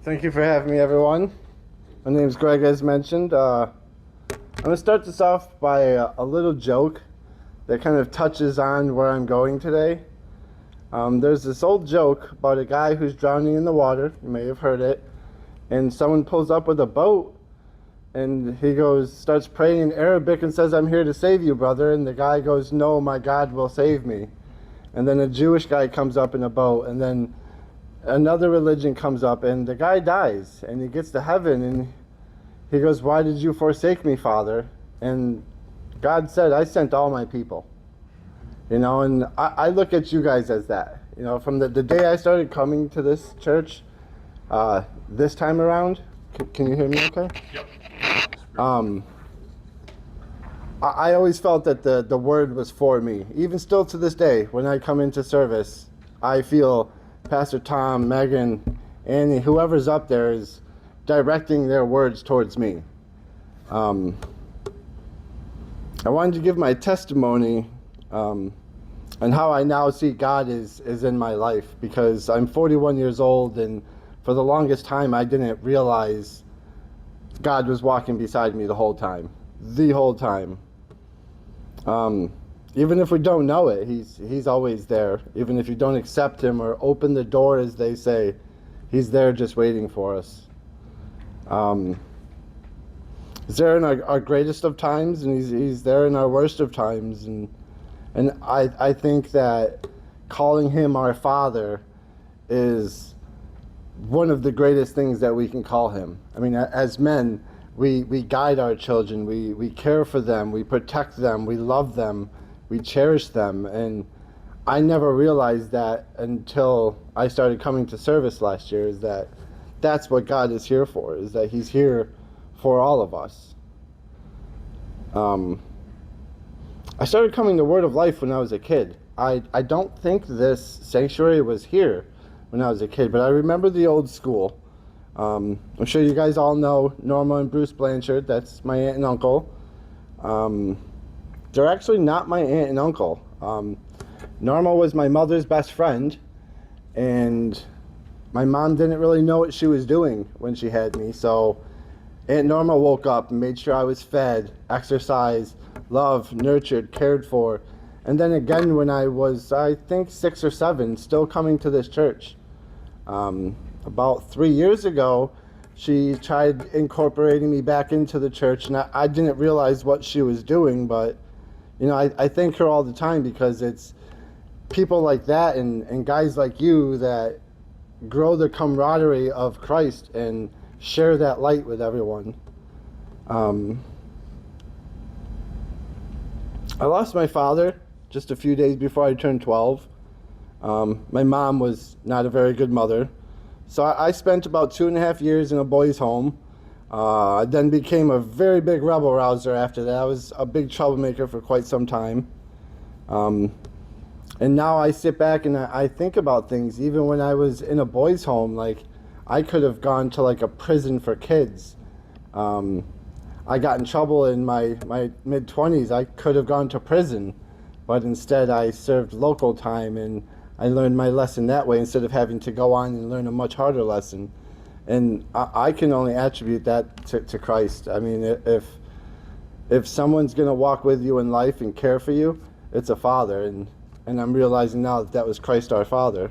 Thank you for having me, everyone. My name is Greg, as mentioned. I'm going to start this off by a little joke that kind of touches on where I'm going today. There's this old joke about a guy who's drowning in the water. You may have heard it. And someone pulls up with a boat, and he starts praying in Arabic and says, "I'm here to save you, brother." And the guy goes, "No, my God will save me." And then a Jewish guy comes up in a boat, and then another religion comes up, and the guy dies, and he gets to heaven, and he goes, "Why did you forsake me, Father?" And God said, "I sent all my people." And I look at you guys as that. From the day I started coming to this church, this time around, can you hear me okay? Yep. I always felt that the word was for me. Even still to this day, when I come into service, I feel Pastor Tom, Megan, Annie, whoever's up there is directing their words towards me. I wanted to give my testimony on how I now see God is in my life, because I'm 41 years old, and for the longest time I didn't realize God was walking beside me the whole time. Even if we don't know it, he's always there. Even if you don't accept him or open the door, as they say, he's there just waiting for us. He's there in our greatest of times, and he's there in our worst of times. And I think that calling him our Father is one of the greatest things that we can call him. I mean, as men, we guide our children, we care for them, we protect them, we love them, we cherish them. And I never realized that until I started coming to service last year, is that that's what God is here for, is that he's here for all of us. I started coming to Word of Life when I was a kid. I don't think this sanctuary was here when I was a kid, but I remember the old school. I'm sure you guys all know Norma and Bruce Blanchard. That's my aunt and uncle. They're actually not my aunt and uncle. Norma was my mother's best friend, and my mom didn't really know what she was doing when she had me, so Aunt Norma woke up and made sure I was fed, exercised, loved, nurtured, cared for. And then again when I was, I think, 6 or 7, still coming to this church. About 3 years ago, she tried incorporating me back into the church, and I didn't realize what she was doing, but I thank her all the time, because it's people like that and guys like you that grow the camaraderie of Christ and share that light with everyone. I lost my father just a few days before I turned 12. My mom was not a very good mother. So I spent about 2.5 years in a boys' home. I then became a very big rebel rouser after that. I was a big troublemaker for quite some time. And now I sit back and I think about things. Even when I was in a boys' home, like, I could have gone to like a prison for kids. I got in trouble in my mid-20s. I could have gone to prison, but instead I served local time, and I learned my lesson that way instead of having to go on and learn a much harder lesson. And I can only attribute that to Christ. I mean, if someone's going to walk with you in life and care for you, it's a father. And I'm realizing now that was Christ our Father.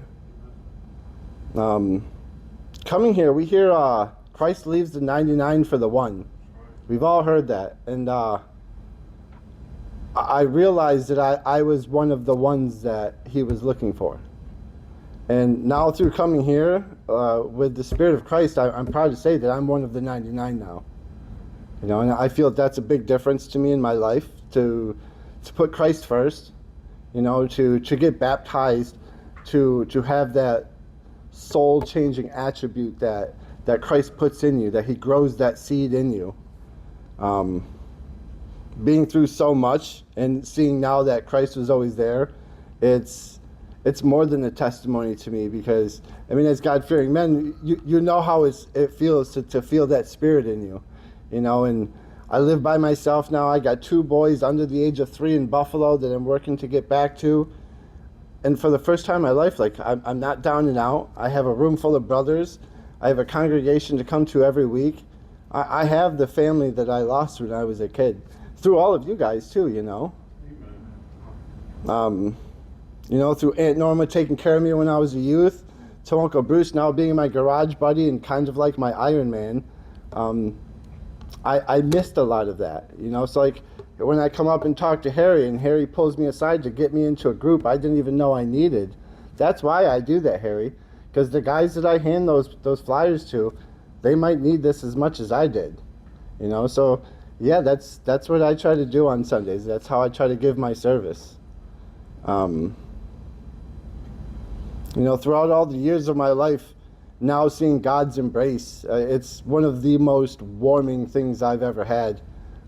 Coming here, we hear Christ leaves the 99 for the one. We've all heard that. And I realized that I was one of the ones that he was looking for. And now through coming here with the Spirit of Christ, I'm proud to say that I'm one of the 99 now. And I feel that's a big difference to me in my life, to put Christ first, to get baptized, to have that soul-changing attribute that Christ puts in you, that he grows that seed in you. Being through so much and seeing now that Christ was always there, it's more than a testimony to me, because, I mean, as God-fearing men, you know how it feels to feel that Spirit in you, and I live by myself now. I got 2 boys under the age of 3 in Buffalo that I'm working to get back to. And for the first time in my life, like, I'm not down and out. I have a room full of brothers. I have a congregation to come to every week. I have the family that I lost when I was a kid. Through all of you guys too, you know. Through Aunt Norma taking care of me when I was a youth, to Uncle Bruce now being my garage buddy and kind of like my Iron Man. I missed a lot of that, you know. So like when I come up and talk to Harry and Harry pulls me aside to get me into a group I didn't even know I needed. That's why I do that, Harry, because the guys that I hand those flyers to, they might need this as much as I did, you know. So yeah, that's what I try to do on Sundays. That's how I try to give my service. Throughout all the years of my life, now seeing God's embrace, it's one of the most warming things I've ever had.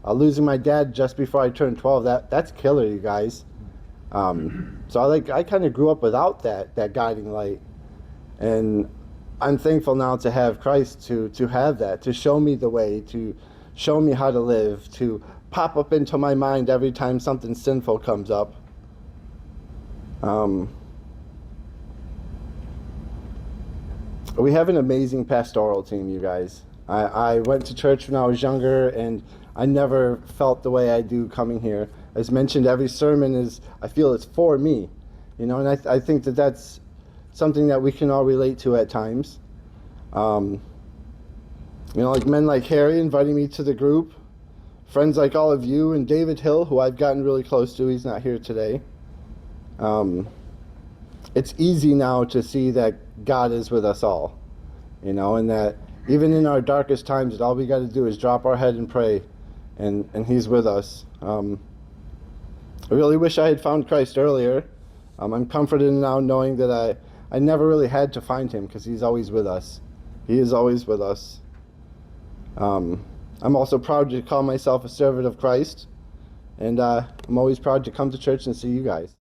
Losing my dad just before I turned 12, that's killer, you guys. So I kind of grew up without that guiding light, and I'm thankful now to have Christ to have that, to show me the way, to show me how to live, to pop up into my mind every time something sinful comes up. We have an amazing pastoral team, you guys. I went to church when I was younger, and I never felt the way I do coming here. As mentioned, every sermon I feel it's for me, you know, and I think that's something that we can all relate to at times. Like men like Harry inviting me to the group, friends like all of you, and David Hill, who I've gotten really close to. He's not here today. It's easy now to see that God is with us all, you know, and that even in our darkest times, all we got to do is drop our head and pray, and He's with us. I really wish I had found Christ earlier. I'm comforted now knowing that I never really had to find Him, because He's always with us. He is always with us. I'm also proud to call myself a servant of Christ, and I'm always proud to come to church and see you guys.